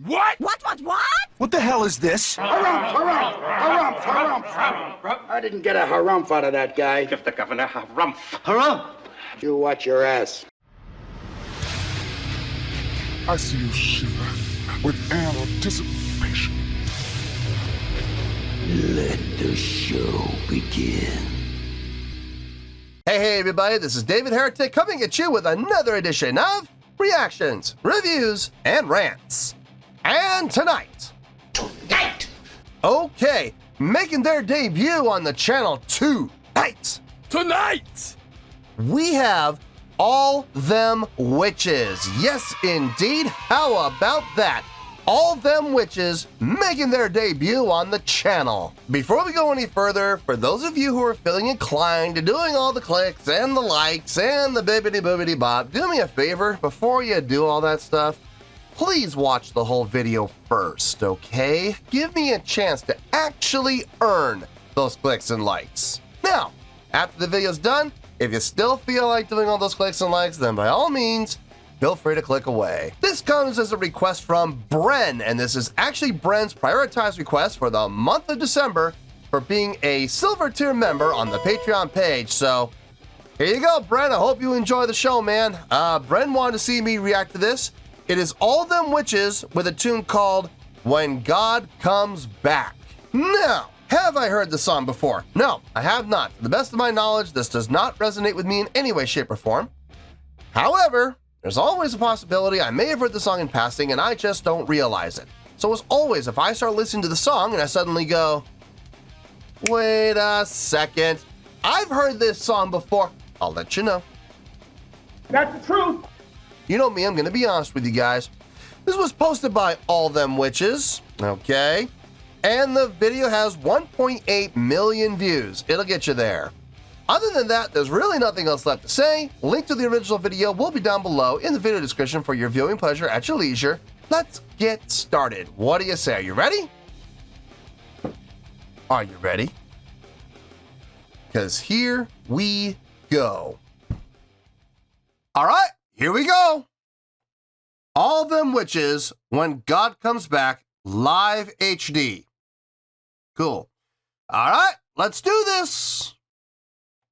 What? What? What the hell is this? Harumph. I didn't get a harumph out of that guy. Give the governor harumph. Harumph! You watch your ass. I see you shiver with anticipation. Let the show begin. Hey everybody, this is David Heretic coming at you with another edition of Reactions, Reviews, and Rants. And tonight, okay, making their debut on the channel tonight, we have All Them Witches. Yes, indeed. How about that? All Them Witches making their debut on the channel. Before we go any further, for those of you who are feeling inclined to doing all the clicks and the likes and the bibbity boobity bop, do me a favor before you do all that stuff. Please watch the whole video first, okay? Give me a chance to actually earn those clicks and likes. Now, after the video's done, if you still feel like doing all those clicks and likes, then by all means, feel free to click away. This comes as a request from Bren, and this is actually Bren's prioritized request for the month of December for being a silver tier member on the Patreon page. So here you go, Bren. I hope you enjoy the show, man. Bren wanted to see me react to this. It is All Them Witches with a tune called When God Comes Back. Now, have I heard the song before? No, I have not. To the best of my knowledge, this does not resonate with me in any way, shape, or form. However, there's always a possibility I may have heard the song in passing and I just don't realize it. So as always, if I start listening to the song and I suddenly go, wait a second, I've heard this song before, I'll let you know. That's the truth. You know me, I'm gonna be honest with you guys. This was posted by All Them Witches, okay? And the video has 1.8 million views. It'll get you there. Other than that, there's really nothing else left to say. Link to the original video will be down below in the video description for your viewing pleasure at your leisure. Let's get started. What do you say? Are you ready? Are you ready? Because here we go. All right, here we go. All Them Witches, When God Comes Back, live HD. Cool. All right, let's do this.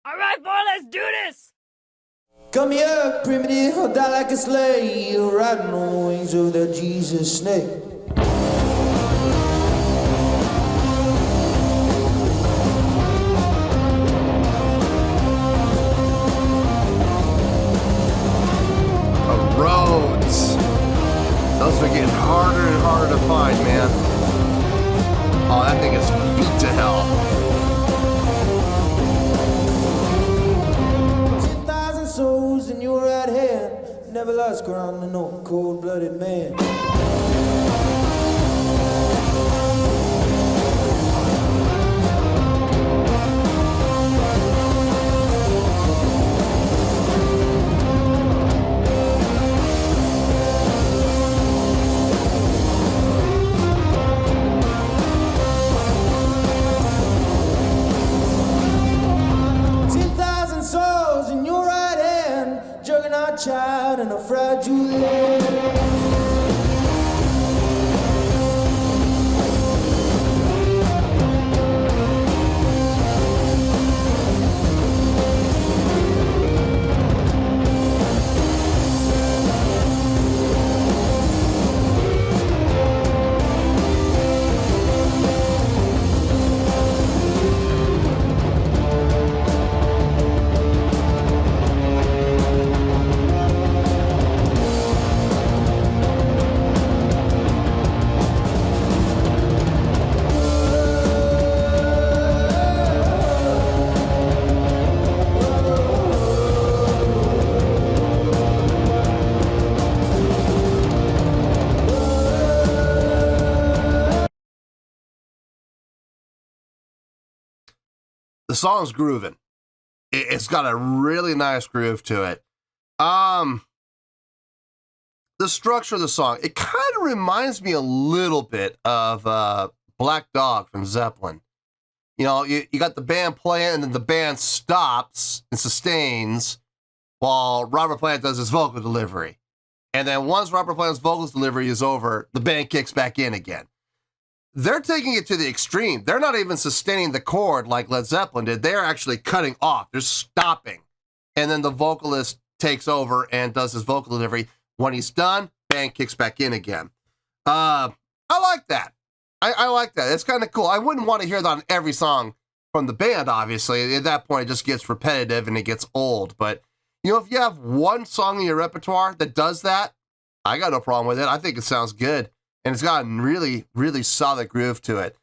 All right, boy, let's do this. Come here, primitive, I'll die like a slave, riding on the wings of that Jesus snake. Roads. Those are getting harder and harder to find, man. Oh, that thing is beat to hell. 10,000 souls in your right hand, never lost ground to no cold-blooded man. 10,000 souls in your right hand, juggernaut child and a fragile land. The song's grooving. It's got a really nice groove to it. The structure of the song, it kind of reminds me a little bit of Black Dog from Zeppelin. You know, you got the band playing and then the band stops and sustains while Robert Plant does his vocal delivery. And then once Robert Plant's vocals delivery is over, the band kicks back in again. They're taking it to the extreme. They're not even sustaining the chord like Led Zeppelin did. They're actually cutting off. They're stopping. And then the vocalist takes over and does his vocal delivery. When he's done, band kicks back in again. I like that. I like that. It's kind of cool. I wouldn't want to hear that on every song from the band, obviously. At that point, it just gets repetitive and it gets old. But, if you have one song in your repertoire that does that, I got no problem with it. I think it sounds good. And it's got a really, really solid groove to it.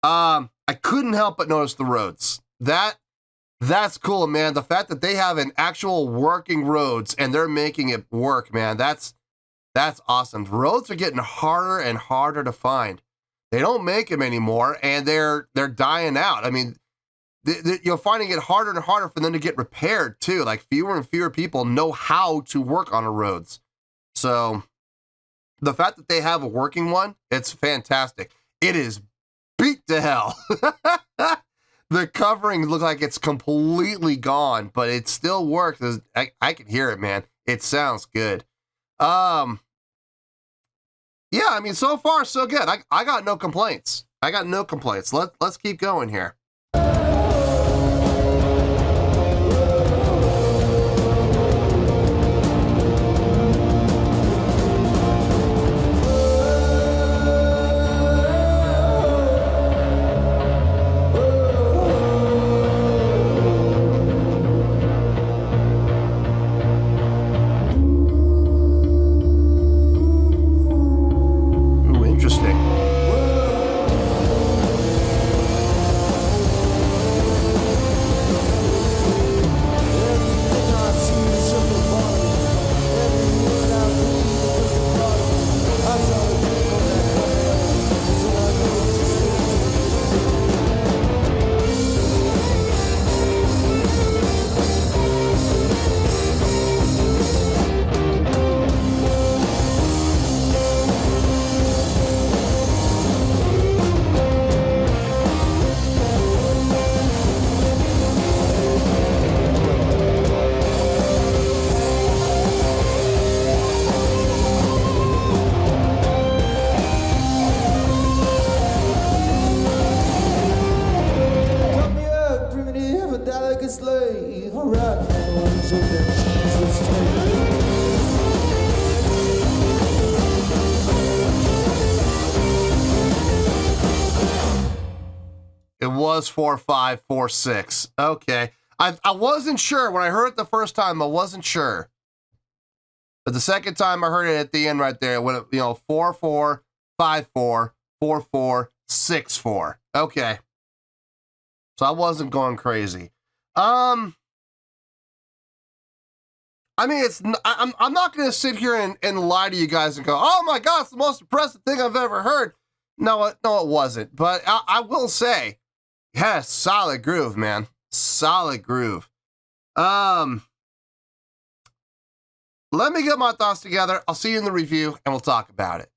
I couldn't help but notice the Rhodes. That's cool, man. The fact that they have an actual working Rhodes and they're making it work, man, that's awesome. Rhodes are getting harder and harder to find. They don't make them anymore, and they're dying out. I mean, you're finding it harder and harder for them to get repaired, too. Like, fewer and fewer people know how to work on a Rhodes. So the fact that they have a working one, it's fantastic. It is beat to hell. The covering looks like it's completely gone, but it still works. I can hear it, man. It sounds good. Yeah, I mean, so far, so good. I got no complaints. Let's keep going here. It was 4, 5, 4, 6. Okay. I wasn't sure. When I heard it the first time, I wasn't sure. But the second time I heard it at the end right there, when it, 4, 4, 5, 4, 4, 4, 6, 4. Okay. So I wasn't going crazy. I mean, I'm not going to sit here and lie to you guys and go, oh my God, it's the most impressive thing I've ever heard. No, it wasn't. But I will say, yeah, solid groove, man. Solid groove. Let me get my thoughts together. I'll see you in the review and we'll talk about it.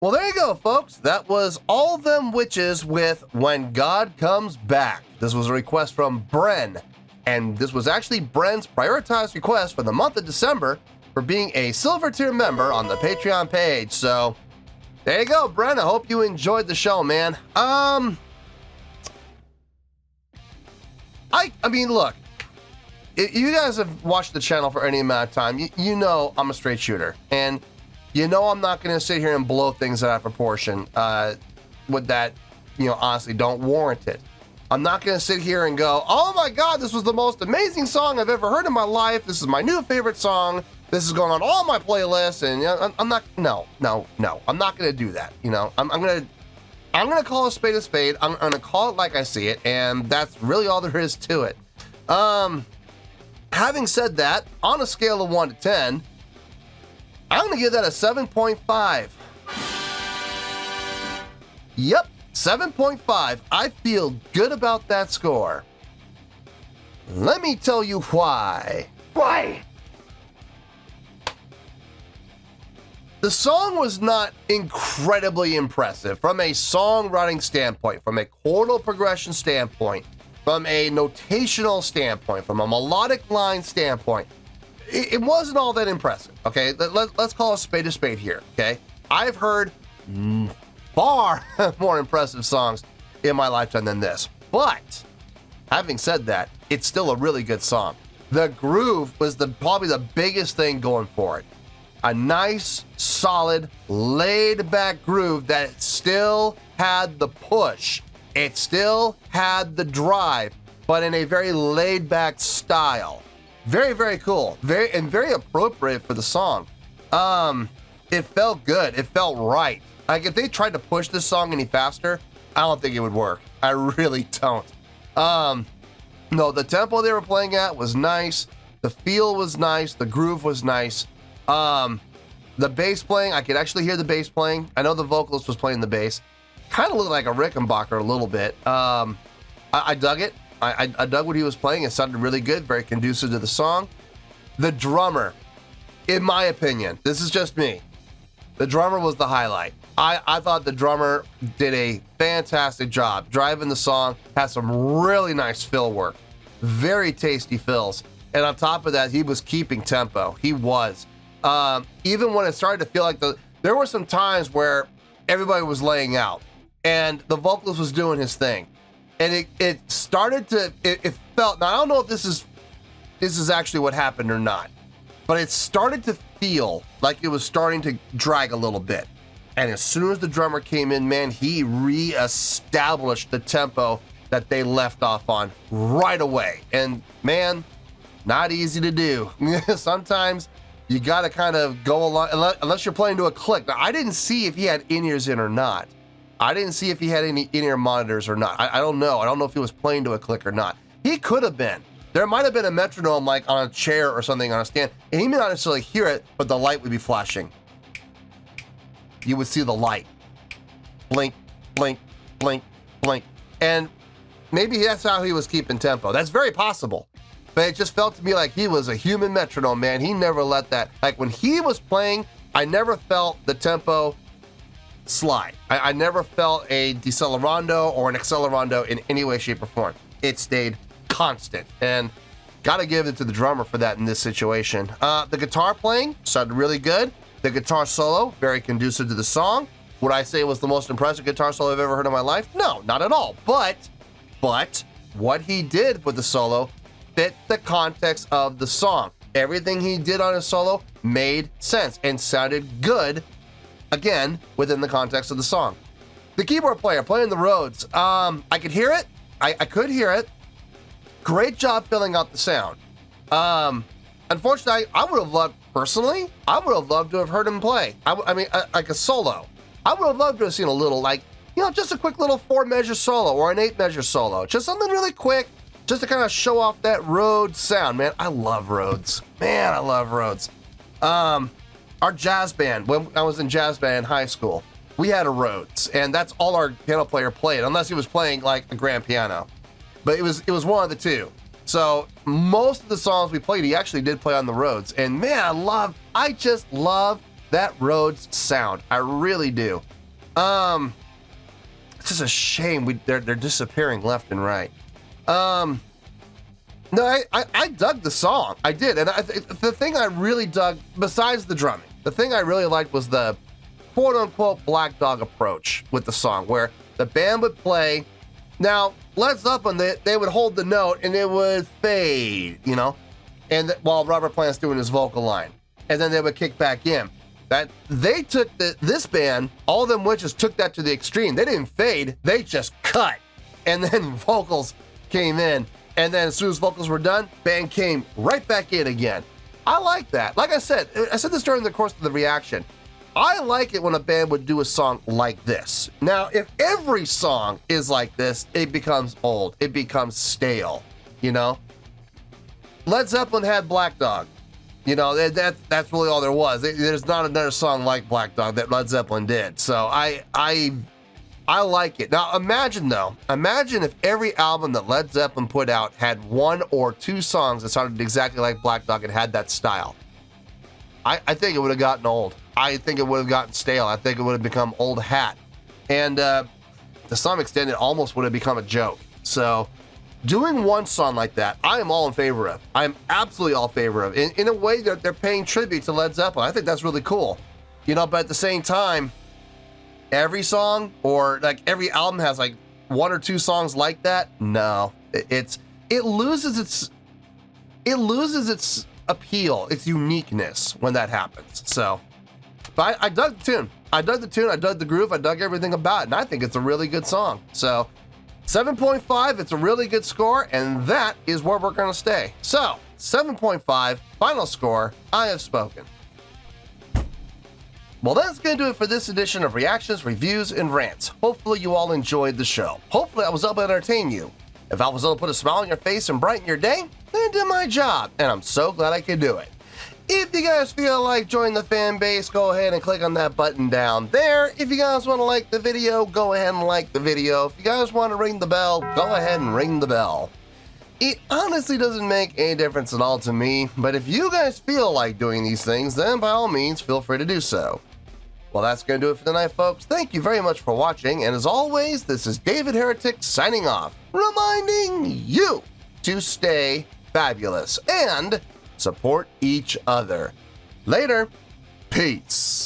Well, there you go, folks. That was All Them Witches with When God Comes Back. This was a request from Bren. And this was actually Bren's prioritized request for the month of December for being a Silver Tier member on the Patreon page. So there you go, Bren. I hope you enjoyed the show, man. I mean, look, if you guys have watched the channel for any amount of time, you know I'm a straight shooter. And you know I'm not going to sit here and blow things out of proportion with that, honestly, don't warrant it. I'm not going to sit here and go, oh my God, this was the most amazing song I've ever heard in my life. This is my new favorite song. This is going on all my playlists. And I'm not, no. I'm not going to do that. I'm going to call a spade a spade. I'm going to call it like I see it. And that's really all there is to it. Having said that, on a scale of 1 to 10, I'm going to give that a 7.5. Yep. 7.5. I feel good about that score. Let me tell you why. Why? The song was not incredibly impressive from a songwriting standpoint, from a chordal progression standpoint, from a notational standpoint, from a melodic line standpoint. it wasn't all that impressive, okay? Let's call a spade here, okay? I've heard far more impressive songs in my lifetime than this. But having said that, it's still a really good song. The groove was probably the biggest thing going for it. A nice, solid, laid-back groove that still had the push. It still had the drive, but in a very laid-back style. Very, very cool. Very appropriate for the song. It felt good. It felt right. Like, if they tried to push this song any faster, I don't think it would work. I really don't. No, the tempo they were playing at was nice. The feel was nice. The groove was nice. The bass playing, I could actually hear the bass playing. I know the vocalist was playing the bass. Kind of looked like a Rickenbacker a little bit. I dug it. I dug what he was playing. It sounded really good, very conducive to the song. The drummer, in my opinion, this is just me, the drummer was the highlight. I thought the drummer did a fantastic job driving the song, had some really nice fill work, very tasty fills. And on top of that, he was keeping tempo. He was. Even when it started to feel like there were some times where everybody was laying out and the vocalist was doing his thing. And it started to, it felt, now I don't know if this is actually what happened or not, but it started to feel like it was starting to drag a little bit. And as soon as the drummer came in, man, he reestablished the tempo that they left off on right away. And man, not easy to do. Sometimes you got to kind of go along, unless you're playing to a click. Now, I didn't see if he had in-ears in or not. I didn't see if he had any in-ear monitors or not. I don't know. I don't know if he was playing to a click or not. He could have been. There might have been a metronome like on a chair or something on a stand, and he may not necessarily hear it, but the light would be flashing. You would see the light. Blink, blink, blink, blink. And maybe that's how he was keeping tempo. That's very possible. But it just felt to me like he was a human metronome, man. He never let that, like when he was playing, I never felt the tempo slide. I never felt a decelerando or an accelerando in any way, shape, or form. It stayed constant. And gotta give it to the drummer for that in this situation. The guitar playing sounded really good. The guitar solo, very conducive to the song. Would I say it was the most impressive guitar solo I've ever heard in my life? No, not at all. But what he did with the solo fit the context of the song. Everything he did on his solo made sense and sounded good, again, within the context of the song. The keyboard player playing the Rhodes, I could hear it. I could hear it. Great job filling out the sound. Unfortunately, I would have loved, personally, I would have loved to have heard him play. I mean, like a solo. I would have loved to have seen a little, like, you know, just a quick little 4-measure solo or an 8-measure solo. Just something really quick, just to kind of show off that Rhodes sound. Man, I love Rhodes. Man, I love Rhodes. Our jazz band, when I was in jazz band in high school, we had a Rhodes, and that's all our piano player played, unless he was playing like a grand piano. But it was one of the two. So most of the songs we played, he actually did play on the Rhodes. And man, I just love that Rhodes sound. I really do. It's just a shame they're disappearing left and right. No, I dug the song. I did. And the thing I really dug, besides the drumming, the thing I really liked was the quote-unquote Black Dog approach with the song, where the band would play. Now, Led Zeppelin, they would hold the note and it would fade, you know, and while Robert Plant's doing his vocal line, and then they would kick back in. That they took this band, All Them Witches took that to the extreme. They didn't fade, they just cut, and then vocals came in, and then as soon as vocals were done, band came right back in again. I like that. Like I said this during the course of the reaction. I like it when a band would do a song like this. Now, if every song is like this, it becomes old. It becomes stale, you know? Led Zeppelin had Black Dog. You know, that's really all there was. There's not another song like Black Dog that Led Zeppelin did. So I like it. Now, imagine if every album that Led Zeppelin put out had 1 or 2 songs that sounded exactly like Black Dog and had that style. I think it would have gotten old. I think it would have gotten stale. I think it would have become old hat. And to some extent, it almost would have become a joke. So doing one song like that, I am all in favor of. I am absolutely all in favor of. In a way that they're paying tribute to Led Zeppelin. I think that's really cool. You know, but at the same time, every song or like every album has like one or two songs like that. No, it loses its appeal, its uniqueness when that happens. So, but I dug the tune. I dug the groove, I dug everything about it, and I think it's a really good song. So, 7.5, it's a really good score, and that is where we're going to stay. So, 7.5, final score, I have spoken. Well, that's going to do it for this edition of Reactions, Reviews, and Rants. Hopefully you all enjoyed the show. Hopefully I was able to entertain you. If I was able to put a smile on your face and brighten your day, then I did my job, and I'm so glad I could do it. If you guys feel like joining the fan base, go ahead and click on that button down there. If you guys want to like the video, go ahead and like the video. If you guys want to ring the bell, go ahead and ring the bell. It honestly doesn't make any difference at all to me, but if you guys feel like doing these things, then by all means, feel free to do so. Well, that's going to do it for tonight, folks. Thank you very much for watching, and as always, this is David Heretic signing off, reminding you to stay fabulous and support each other. Later. Peace.